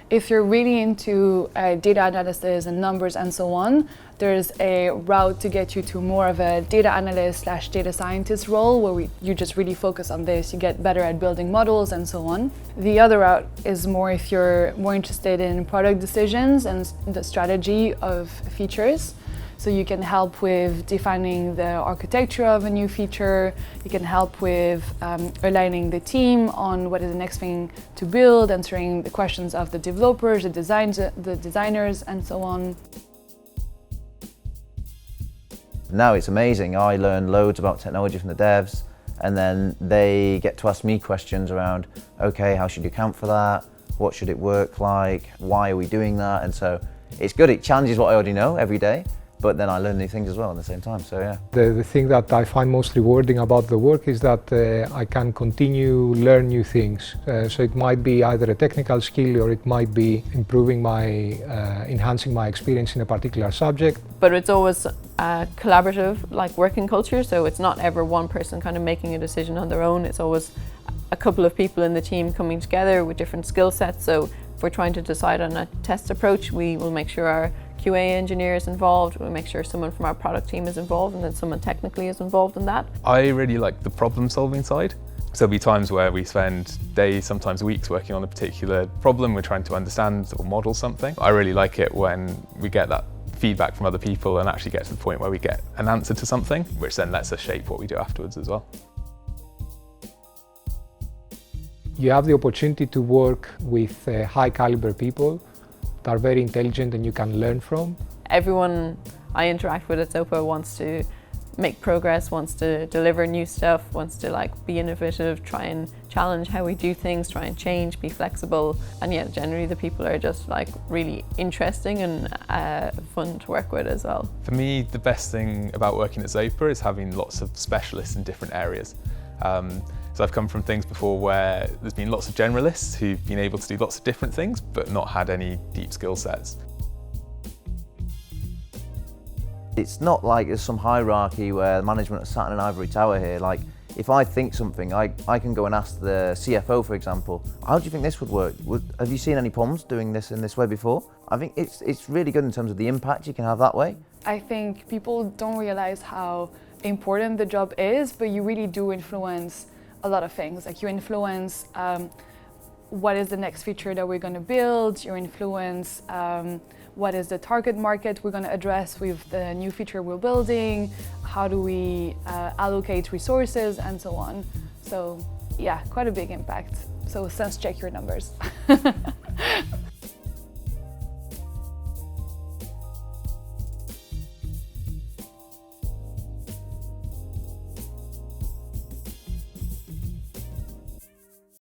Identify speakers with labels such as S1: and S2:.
S1: If you're really into data analysis and numbers and so on, there's a route to get you to more of a data analyst / data scientist role where you just really focus on this. You get better at building models and so on. The other route is more if you're more interested in product decisions and the strategy of features. So you can help with defining the architecture of a new feature. You can help with aligning the team on what is the next thing to build, answering the questions of the developers, the designers, and so on.
S2: Now it's amazing. I learn loads about technology from the devs, and then they get to ask me questions around, okay, how should you account for that? What should it work like? Why are we doing that? And so it's good. It challenges what I already know every day. But then I learn new things as well at the same time, so yeah.
S3: The thing that I find most rewarding about the work is that I can continue learn new things. So it might be either a technical skill or it might be improving enhancing my experience in a particular subject.
S4: But it's always a collaborative, like working culture, so it's not ever one person kind of making a decision on their own. It's always a couple of people in the team coming together with different skill sets. So if we're trying to decide on a test approach, we will make sure our QA engineer is involved, we'll make sure someone from our product team is involved, and then someone technically is involved in that.
S5: I really like the problem solving side. So there'll be times where we spend days, sometimes weeks working on a particular problem, we're trying to understand or model something. I really like it when we get that feedback from other people and actually get to the point where we get an answer to something, which then lets us shape what we do afterwards as well.
S3: You have the opportunity to work with high caliber people that are very intelligent and you can learn from.
S4: Everyone I interact with at Zopa wants to make progress, wants to deliver new stuff, wants to be innovative, try and challenge how we do things, try and change, be flexible. And yeah, generally the people are just really interesting and fun to work with as well.
S5: For me, the best thing about working at Zopa is having lots of specialists in different areas. So I've come from things before where there's been lots of generalists who've been able to do lots of different things but not had any deep skill sets.
S2: It's not like there's some hierarchy where management are sat in an ivory tower here. Like, if I think something, I can go and ask the CFO, for example, how do you think this would work? Have you seen any problems doing this in this way before? I think it's really good in terms of the impact you can have that way.
S1: I think people don't realize how important the job is, but you really do influence a lot of things. Like you influence what is the next feature that we're going to build, you influence what is the target market we're going to address with the new feature we're building, how do we allocate resources and so on. So yeah, quite a big impact. So sense check your numbers.